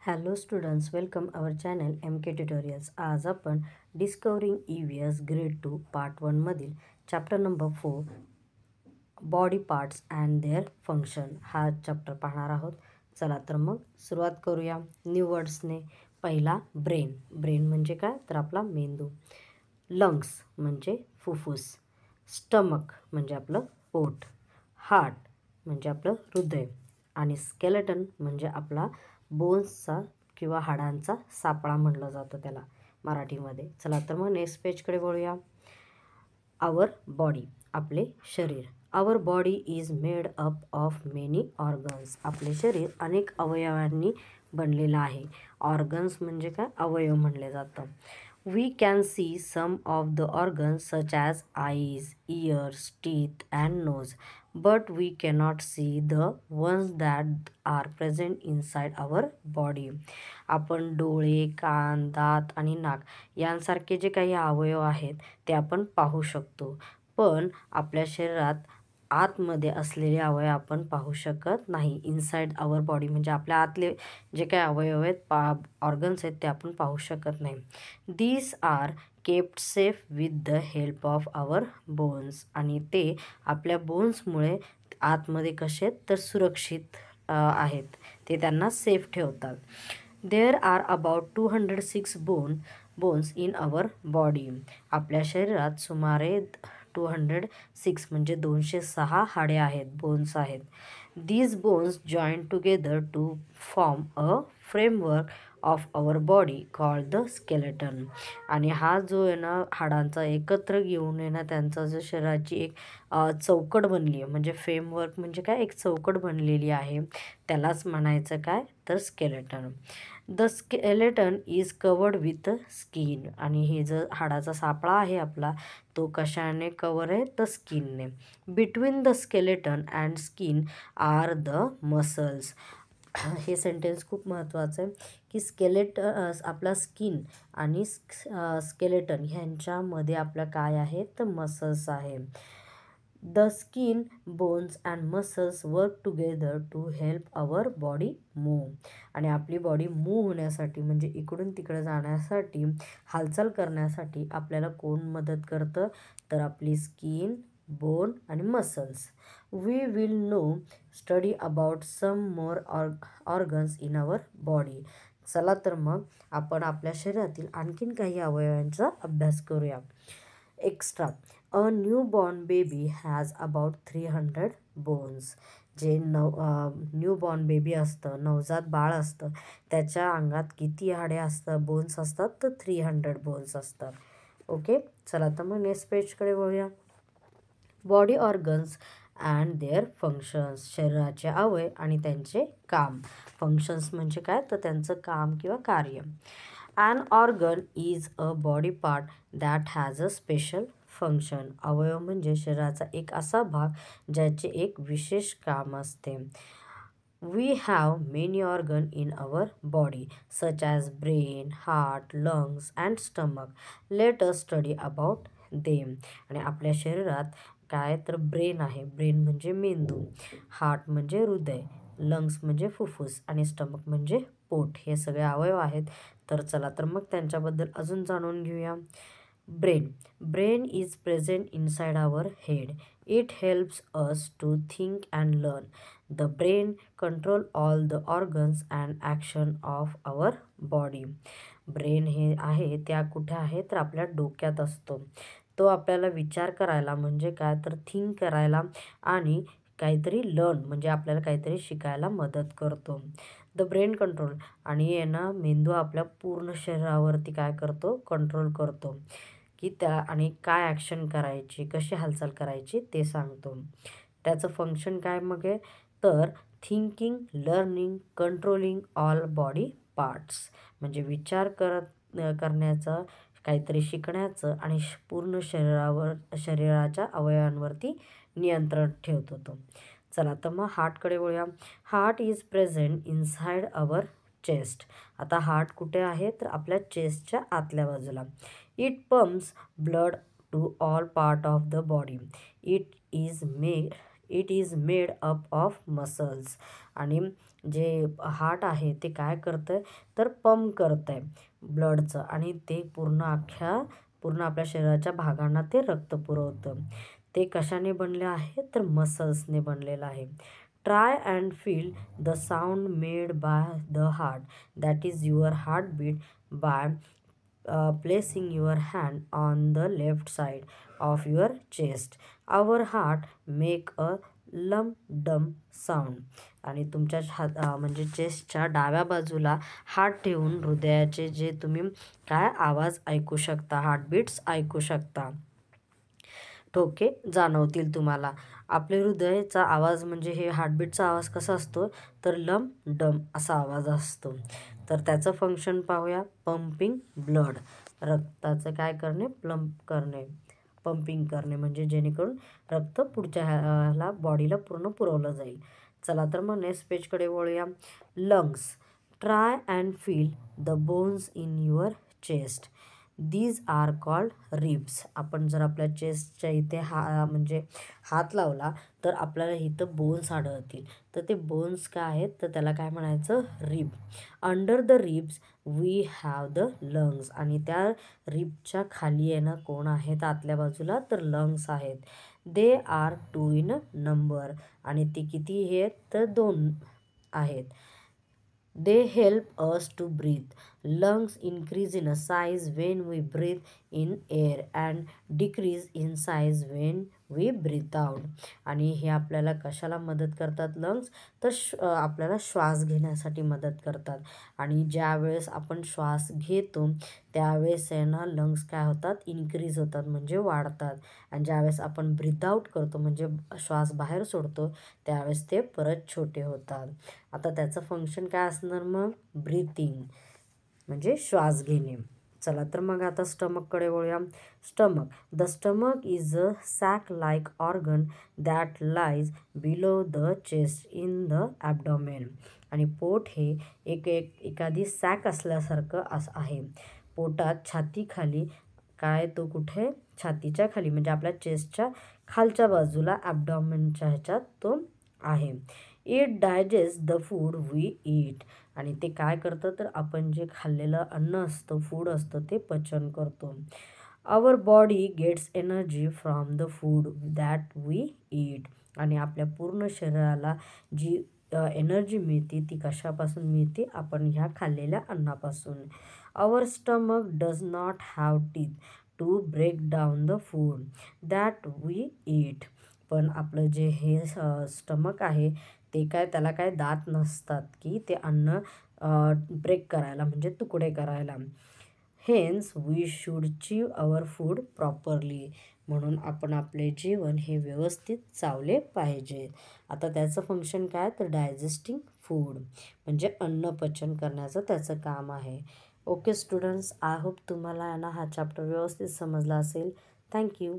Hello students, welcome our channel MK tutorials. आज आपण discovering EVS grade 2 part 1 मधील chapter number 4 body parts and their function हा chapter पाहणार आहोत. चला तर मग सुरुवात करूया न्यू वर्ड्सने. पहिला ब्रेन. ब्रेन म्हणजे काय तर आपला मेंदू. लंग्स म्हणजे फुफ्फुस. स्टमक म्हणजे आपलं पोट. हार्ट म्हणजे आपलं हृदय. आणि स्केलेटन म्हणजे आपला बोन्सचा किंवा हाडांचा सापळा म्हणलं जातं त्याला मराठीमध्ये. चला तर मग नेक्स्ट पेजकडे वळूया. आवर बॉडी आपले शरीर. Our body is made up of many organs. आपले शरीर अनेक अवयवांनी बनलेलं आहे. ऑर्गन्स म्हणजे काय अवयव म्हणले जातं. We can see some of the organs such as eyes, ears, teeth and nose, but we cannot see the ones that are present inside our body. आपण डोळे, कान, दात आणि नाक यांसारखे जे काही अवयव आहेत ते आपण पाहू शकतो, पण आपल्या शरीरात आतमध्ये असलेले अवयव आपण पाहू शकत नाही. इनसाइड आवर बॉडी म्हणजे आपल्या आतले जे काही अवयव आहेत, ऑर्गन्स आहेत ते आपण पाहू शकत नाही. These are kept safe with the help of our bones. आणि ते आपल्या बोन्समुळे आतमध्ये कसे तर सुरक्षित आहेत, ते त्यांना सेफ ठेवतात. There are about 206 bones in our body. आपल्या शरीरात सुमारे 206 म्हणजे 206 हाडे आहेत, बोन्स आहेत. These bones join together to form a framework of our body called the skeleton. आणि हा जो आहे ना हाडांचा एकत्र घेऊन आहे ना त्यांचा जो शरीराची एक चौकट बनली आहे, म्हणजे फ्रेमवर्क म्हणजे काय एक चौकट बनलेली आहे, त्यालाच म्हणायचं काय तर skeleton. The skeleton is covered with skin. आणि हे जो हाडाचा सापळा आहे आपला तो कशाने कवर आहे तर स्किनने. Between the skeleton and skin are the muscles. हे सेंटेन्स खूप महत्त्वाचं आहे की आपला स्किन आणि स्केलेटन ह्यांच्यामध्ये आपलं काय आहे तर मसल्स आहे. The skin, bones and muscles work together to help our body move. आणि आपली बॉडी मूव्ह होण्यासाठी म्हणजे इकडून तिकडे जाण्यासाठी, हालचाल करण्यासाठी आपल्याला कोण मदत करतं तर आपली स्किन, बोन आणि muscles. We will now study about some more organs in our body. चला तर मग आपण आपल्या शरीरातील आणखीन काही अवयवांचा अभ्यास करूया. Extra. A new born baby has about 300 bones. जे न्यू बॉर्न बेबी असतं, नवजात बाळ असतं, त्याच्या अंगात किती हाडे असतात, बोन्स असतात तर 300 बोन्स असतात. ओके, चला तर मग नेक्स्ट पेजकडे वळूया. Body organs and their functions. शरीराचे अवयव आणि त्यांचे काम. फंक्शन्स म्हणजे काय तर त्यांचं काम किंवा कार्य. An organ is a body part that has a special function. अवयव म्हणजे शरीराचा एक असा भाग ज्याचे एक विशेष काम असते. We have many organ in our body such as brain, heart, lungs and stomach. Let us study about them. आणि आपल्या शरीरात काय तर ब्रेन आहे, ब्रेन म्हणजे मेंदू, हार्ट म्हणजे हृदय, लंग्स म्हणजे फुफ्फुस आणि स्टमक म्हणजे पोट. हे सगळे अवयव आहेत. तर चला तर मग त्यांच्याबद्दल अजून जाणून घेऊया. Brain. Brain is present inside our head. It helps us to think and learn. The brain control all the organs and action of our body. Brain हे आहे त्या कुठे आहे तर आपल्या डोक्यात असतो. तो आपल्याला विचार करायला म्हणजे काय तर थिंक करायला आणि काहीतरी लर्न म्हणजे आपल्याला काहीतरी शिकायला मदत करतो. The brain control. आणि आहे ना मेंदू आपल्या पूर्ण शरीरावरती काय करतो कंट्रोल करतो की त्या आणि काय ॲक्शन करायची, कशी हालचाल करायची ते सांगतो. त्याचं फंक्शन काय मग आहे तर thinking, learning, controlling all body parts. म्हणजे विचार करण्याचं, काहीतरी शिकण्याचं आणि पूर्ण शरीराच्या अवयवांवरती नियंत्रण ठेवतो तो. चला तर मग हार्टकडे वळूया. Heart is present inside our chest. आता हार्ट कुठे आहे तर आपल्या चेस्टच्या आतल्या बाजूला. It pumps blood to all part of the body. It is made up of muscles. आणि जे हार्ट आहे ते काय करतं आहे तर पंप करतं आहे ब्लडचं आणि ते पूर्ण आपल्या शरीराच्या भागांना ते रक्त पुरवतं. ते कशाने बनले आहे तर मसल्सने बनलेलं आहे. Try and feel the sound made by the heart, that is your heartbeat, by placing your hand on the left side of your chest. Our heart make a lump dum sound. आणि तुमच्या म्हणजे चेस्टच्या डाव्या बाजूला हात ठेवून हृदयाचे जे तुम्ही काय आवाज ऐकू शकता, हार्टबीट्स ऐकू शकता, ठोके जाणवतील तुम्हाला. आपले हृदयाचा आवाज म्हणजे हे हार्टबीटचा आवाज कसा असतो तर लम डम असा आवाज असतो. तर त्याचं फंक्शन पाहूया. पंपिंग ब्लड, रक्ताचं काय करणे पंपिंग करणे म्हणजे जेणेकरून रक्त पुढच्या ह्याला बॉडीला पूर्ण पुरवलं जाईल. चला तर मग नेक्स्ट पेजकडे वळूया. Lungs, try and feel the bones in your chest, these are called ribs. आपण जर आपल्या चेस्टच्या इथे म्हणजे हात लावला तर आपल्याला इथं बोन्स आढळतील. तर ते बोन्स काय आहेत तर त्याला काय म्हणायचं rib. Under the ribs we have the lungs. आणि त्या रिबच्या खाली आहे ना कोण आहेत आतल्या बाजूला तर लंग्स आहेत. They are 2 in number. आणि ते किती आहेत तर 2 आहेत. They help us to breathe. Lungs increase in size when we breathe in air and decrease in size when we breathe out. आणि हे आपल्याला कशाला मदत करतात लंग्स तर आपल्याला श्वास घेण्यासाठी मदत करतात. आणि ज्यावेळेस आपण श्वास घेतो त्यावेळेस आहे ना लंग्स काय होतात इन्क्रीज होतात म्हणजे वाढतात. आणि ज्यावेळेस आपण ब्रीथ आउट करतो म्हणजे श्वास बाहेर सोडतो त्यावेळेस ते परत छोटे होतात. आता त्याचं फंक्शन काय असणार मग ब्रीथिंग म्हणजे श्वास घेणे. चला तर मग आता स्टमककडे वळूया. Stomach, the stomach is a sac like organ that lies below the chest in the abdomen. आणि पोट हे एखादी सॅक असल्यासारखं आहे. पोटात छातीखाली काय तो कुठे छातीच्या खाली म्हणजे आपल्या चेस्टच्या खालच्या बाजूला ॲबडॉमेनच्या ह्याच्यात तो आहे. It digest the food we eat. आणि ते काय करतं तर आपण जे खाल्लेलं अन्न असतं फूड असतं ते पचन करतो. Our body gets energy from the food that we eat. आणि आपल्या पूर्ण शरीराला जी एनर्जी मिळते ती कशापासून मिळते आपण ह्या खाल्लेल्या अन्नापासून. Our stomach does not have teeth to break down the food that we eat. पण आपलं जे हे स्टमक आहे ते काय त्याला काय दात नसतात की ते अन्न ब्रेक करायला म्हणजे तुकडे करायला. हेन्स वी शूड च्यू आवर फूड प्रॉपरली. म्हणून आपण आपले जेवण हे व्यवस्थित चावले पाहिजे. आता त्याचं फंक्शन काय तर डायजेस्टिंग फूड म्हणजे अन्न पचन करण्याचं त्याचं काम आहे. ओके स्टुडंट्स, आय होप तुम्हाला ना हा चॅप्टर व्यवस्थित समजला असेल. थँक्यू.